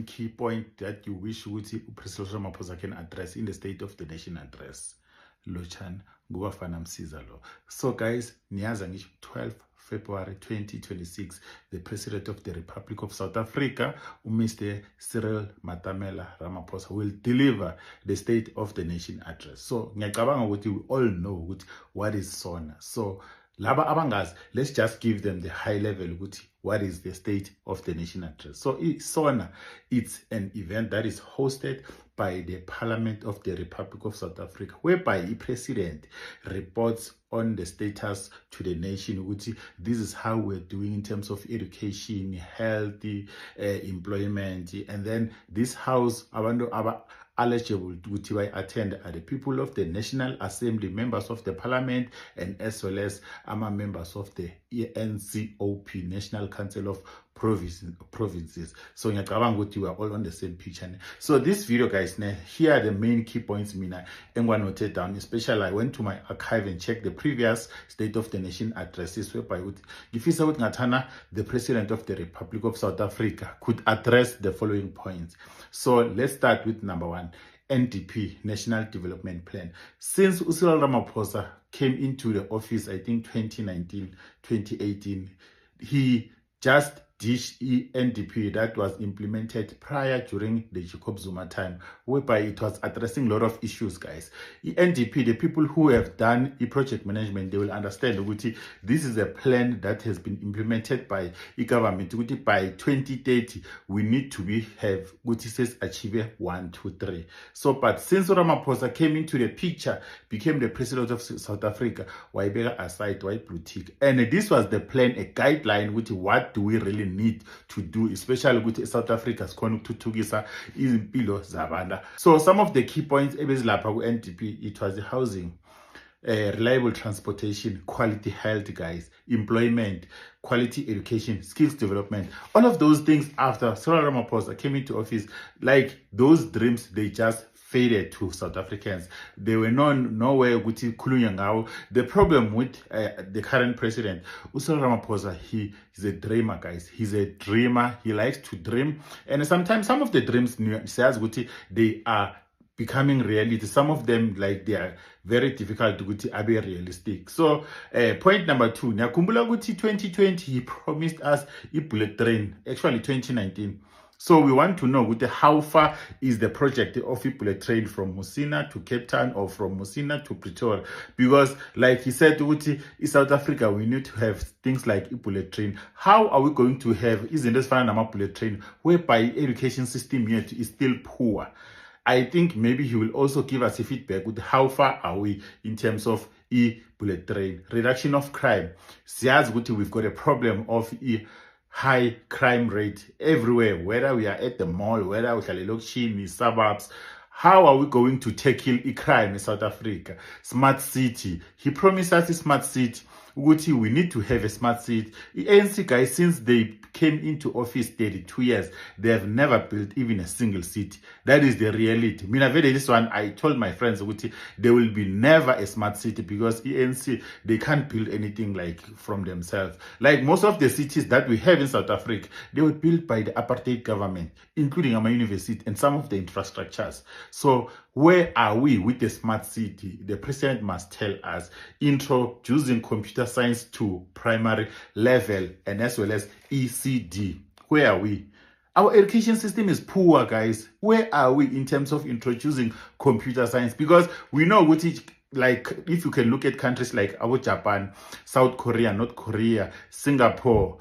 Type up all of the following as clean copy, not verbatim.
key point that you wish President Ramaphosa can address in the State of the Nation address? Lochan, Gubafana Msiza lo. So guys, niyaza ngisho 12 February 2026, the President of the Republic of South Africa, Mr. Cyril Matamela Ramaphosa, will deliver the State of the Nation address. So, ngiyacabanga ukuthi we all know what is SONA. So, laba abangazi, let's just give them the high level what is the State of the Nation address. So SONA, it's an event that is hosted by the Parliament of the Republic of South Africa, whereby the President reports on the status to the nation, this is how we're doing in terms of education, health, employment, and then this house, eligible to attend are the people of the National Assembly, members of the Parliament, and as well as members of the NCOP, National Council of Provinces. So we are all on the same picture. So this video, guys, here are the main key points I'm going to note down. Especially I went to my archive and checked the previous State of the Nation addresses whereby the President of the Republic of South Africa could address the following points. So let's start with number one. NDP, National Development Plan. Since Cyril Ramaphosa came into the office, I think 2019, 2018, he just ditched NDP that was implemented prior during the Jacob Zuma time, whereby it was addressing a lot of issues, guys. NDP, the people who have done project management, they will understand this is a plan that has been implemented by the government. By 2030, we need to achieve 1, 2, 3. So, but since Ramaphosa came into the picture, became the President of South Africa, why bigger aside, why blue tick? And this was the plan, a guideline, what do we really need to do, especially with South Africa's konuthuthukisa impilo zabantu. So some of the key points ebezilapha ku NDP, it was the housing, reliable transportation, quality health, guys, employment, quality education, skills development, all of those things. After Cyril Ramaphosa came into office, like those dreams, they just faded to South Africans. They were nowhere The problem with the current president, Cyril Ramaphosa, he is a dreamer, guys. He's a dreamer. He likes to dream. And sometimes some of the dreams, they are becoming reality. Some of them, like, they are very difficult to be realistic. So point number two, 2020 he promised us a bullet train, actually 2019. So we want to know how far is the project of a bullet train from Musina to Cape Town or from Musina to Pretoria? Because like he said, in South Africa, we need to have things like a bullet train. How are we going to have, isn't this fine bullet train, whereby education system yet is still poor? I think maybe he will also give us a feedback with how far are we in terms of bullet train. Reduction of crime. We've got a problem of high crime rate everywhere, whether we are at the mall, whether we are in the suburbs. How are we going to tackle crime in South Africa? Smart city. He promised us a smart city. We need to have a smart city. The ANC guys, since they came into office 32 years, they have never built even a single city. That is the reality. This one, I told my friends, there will be never a smart city because ANC, they can't build anything like from themselves. Like most of the cities that we have in South Africa, they were built by the apartheid government, including our university and some of the infrastructures. So where are we with the smart city? The president must tell us. Introducing computer science to primary level and as well as ECD. Where are we? Our education system is poor, guys. Where are we in terms of introducing computer science? Because we know like if you can look at countries like Japan, South Korea, North Korea, Singapore,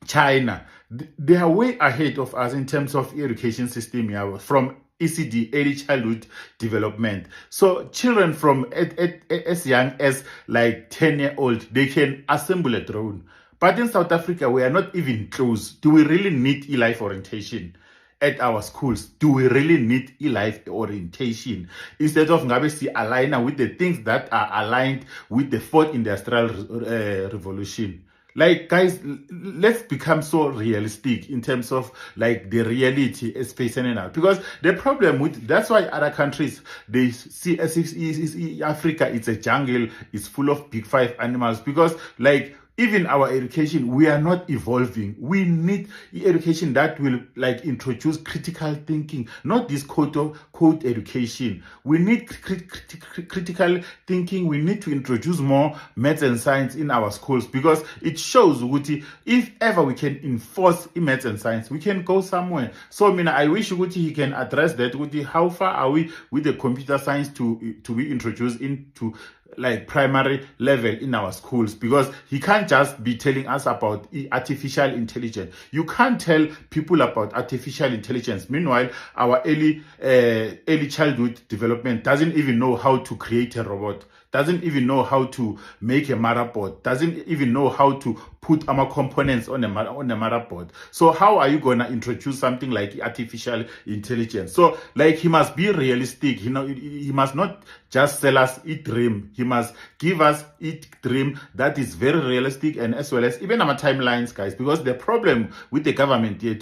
China, they are way ahead of us in terms of education system from ECD, early childhood development. So children from as young as like 10-year-old, they can assemble a drone. But in South Africa, we are not even close. Do we really need e-life orientation at our schools? Do we really need e-life orientation? Instead of align with the things that are aligned with the fourth industrial revolution. Like, guys, let's become so realistic in terms of like the reality is facing now. Because the problem that's why other countries, they see as if Africa, it's a jungle, it's full of big five animals. Because like even our education, we are not evolving. We need education that will like introduce critical thinking, not this quote education. We need critical thinking. We need to introduce more maths and science in our schools, because it shows if ever we can enforce maths and science, we can go somewhere. So I wish he can address that. How far are we with the computer science to be introduced into like primary level in our schools? Because he can't just be telling us about artificial intelligence. You can't tell people about artificial intelligence. Meanwhile, our early childhood development doesn't even know how to create a robot, doesn't even know how to make a motherboard, doesn't even know how to put our components on a motherboard. So how are you going to introduce something like artificial intelligence? So like he must be realistic. He must not just sell us a dream. He must give us a dream that is very realistic, and as well as even our timelines, guys. Because the problem with the government here,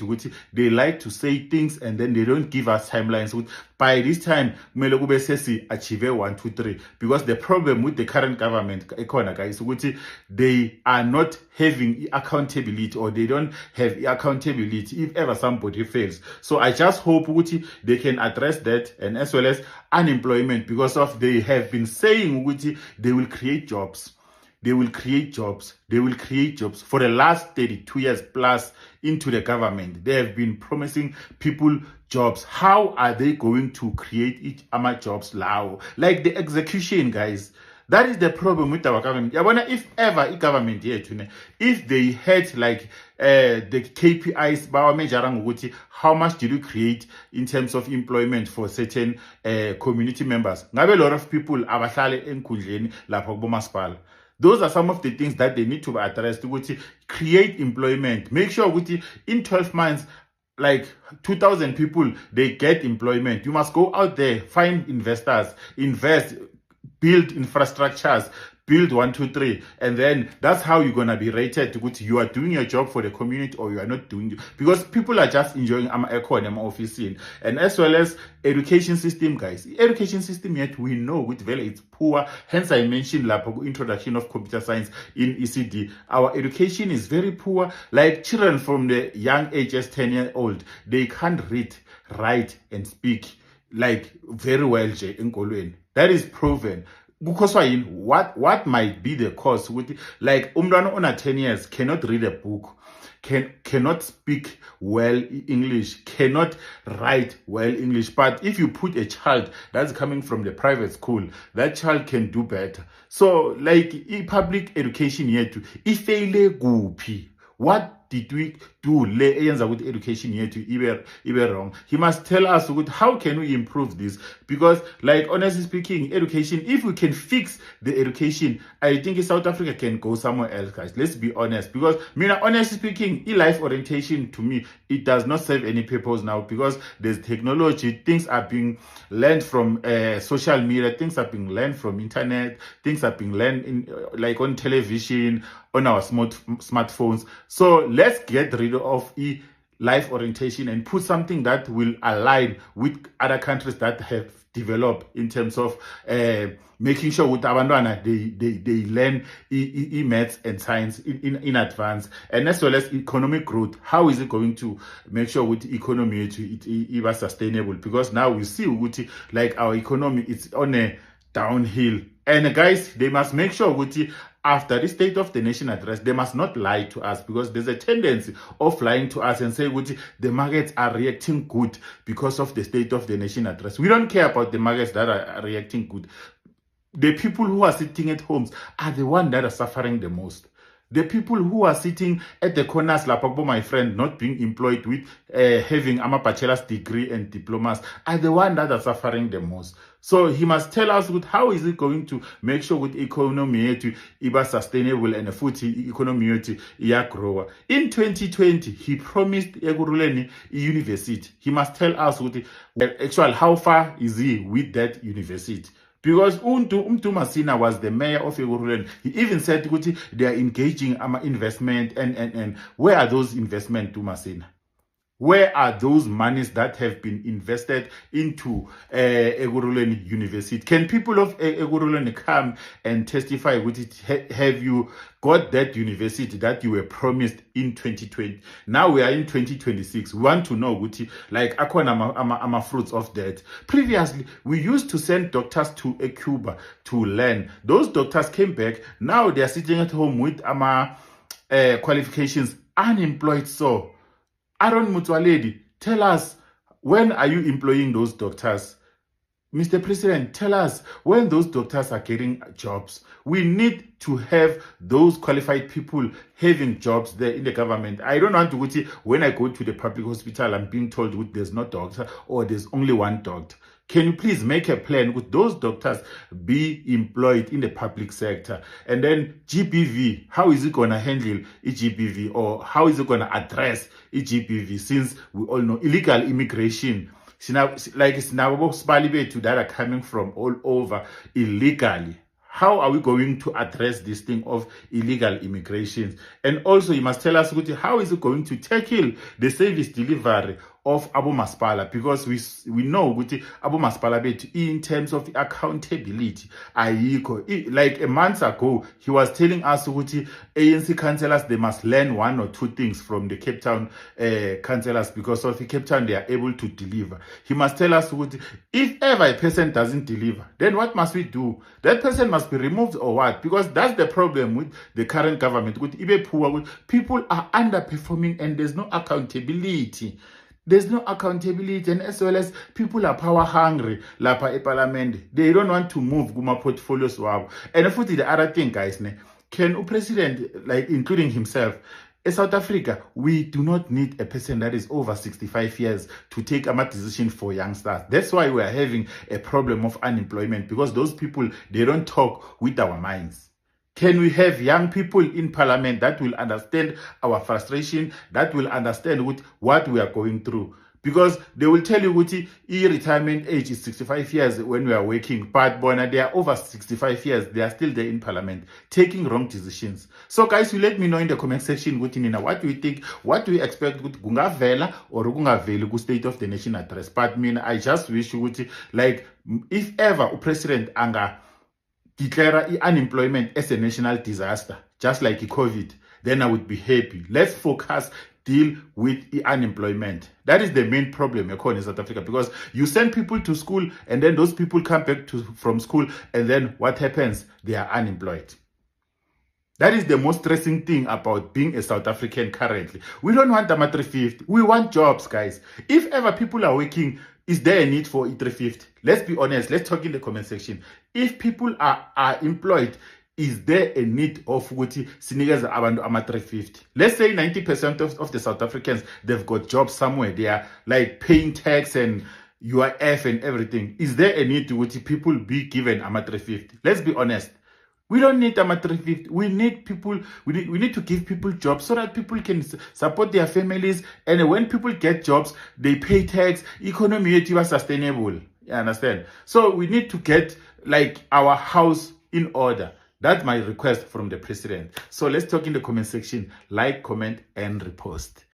they like to say things and then they don't give us timelines. By this time, achieve 1, 2, 3. Because the problem with the current government, guys, they are not having accountability, or they don't have accountability if ever somebody fails. So I just hope they can address that, and as well as unemployment, because they have been saying they will create jobs. They will create jobs. They will create jobs for the last 32 years plus into the government. They have been promising people jobs. How are they going to create jobs now? Like the execution, guys. That is the problem with our government. If ever a government here, if they had like the KPIs, how much did you create in terms of employment for certain community members? A lot of people are those are some of the things that they need to address to create employment. Make sure in 12 months, like 2,000 people, they get employment. You must go out there, find investors, invest, build infrastructures, build 1, 2, 3, and then that's how you're gonna be rated. You are doing your job for the community, or you are not doing it, because people are just enjoying economy office, and as well as education system, guys. Education system yet we know it's poor. Hence I mentioned introduction of computer science in ECD. Our education is very poor. Like children from the young ages, 10-year-old, they can't read, write, and speak like very well in Kolweni. That is proven. Because what might be the cause with like umntwana on 10 years cannot read a book, cannot speak well English, cannot write well English. But if you put a child that's coming from the private school, that child can do better. So like public education here to ifeile kuphi. What did we do with education here to even wrong? He must tell us how can we improve this, because like honestly speaking, education, if we can fix the education, I think South Africa can go somewhere else, guys. Let's be honest, because honestly speaking, life orientation to me, it does not serve any purpose now, because there's technology, things are being learned from social media, things are being learned from internet, things are being learned in like on television, on our smartphones. So let's get rid of life orientation and put something that will align with other countries that have developed in terms of making sure with abantwana they learn maths and science in advance, and as well as economic growth. How is it going to make sure with economy it was sustainable? Because now we see like our economy is on a downhill, and guys, they must make sure after the State of the Nation address, they must not lie to us, because there's a tendency of lying to us and say the markets are reacting good because of the State of the Nation address. We don't care about the markets that are reacting good. The people who are sitting at homes are the ones that are suffering the most. The people who are sitting at the corners, like my friend, not being employed with having a bachelor's degree and diplomas, are the ones that are suffering the most. So he must tell us how is it going to make sure with economy to be sustainable and a food economy to grow. In 2020, he promised Ekurhuleni university. He must tell us actually how far is he with that university. Because Umtu Masina was the mayor of Ekurhuleni. He even said they are engaging investment, and where are those investment to Masina? Where are those monies that have been invested into Ekurhuleni University? Can people of Ekurhuleni come and testify with it? Have you got that university that you were promised in 2020? Now we are in 2026. We want to know, like, akona fruits of that. Previously, we used to send doctors to Cuba to learn. Those doctors came back. Now they are sitting at home with qualifications, unemployed. So, Aaron Motsoaledi, tell us, when are you employing those doctors? Mr. President, tell us when those doctors are getting jobs. We need to have those qualified people having jobs there in the government. I don't want to, when I go to the public hospital, I'm being told there's no doctor or there's only one doctor. Can you please make a plan with those doctors be employed in the public sector? And then GBV, how is it going to handle GBV, or how is it going to address GBV, since we all know illegal immigration, like it's now that are coming from all over illegally. How are we going to address this thing of illegal immigration? And also, you must tell us, how is it going to tackle the service delivery of Abu Maspala? Because we know Abu Maspala, in terms of accountability, like a month ago, he was telling us ANC councillors, they must learn one or two things from the Cape Town councillors, because of the Cape Town, they are able to deliver. He must tell us, if ever a person doesn't deliver, then what must we do? That person must be removed or what? Because that's the problem with the current government. People are underperforming and there's no accountability. There's no accountability, and as well as people are power hungry, lapa parliament. They don't want to move guma portfolios wabo. And if the other thing, guys, can a president, like including himself, in South Africa, we do not need a person that is over 65 years to take a decision for youngsters. That's why we are having a problem of unemployment, because those people, they don't talk with our minds. Can we have young people in parliament that will understand our frustration, that will understand what we are going through? Because they will tell you retirement age is 65 years when we are working, but they are over 65 years, they are still there in parliament taking wrong decisions. So guys, you let me know in the comment section what do you think, what do you expect kungavela or kungaveli ku State of the Nation address. But I just wish like, if ever President anga declare unemployment as a national disaster, just like COVID, then I would be happy. Let's focus, deal with the unemployment. That is the main problem in South Africa, because you send people to school and then those people come back from school, and then what happens? They are unemployed. That is the most stressing thing about being a South African currently. We don't want a 350. We want jobs, guys. If ever people are working, is there a need for E350? Let's be honest. Let's talk in the comment section. If people are employed, is there a need of sinikeza abantu ama-350? Let's say 90% of the South Africans, they've got jobs somewhere. They are like paying tax and UIF and everything. Is there a need to people be given ama-350? Let's be honest. We don't need ama-350. We need people. We need to give people jobs so that people can support their families. And when people get jobs, they pay tax. Economy is sustainable. You understand? So we need to get like our house in order. That's my request from the president. So let's talk in the comment section. Like, comment, and repost.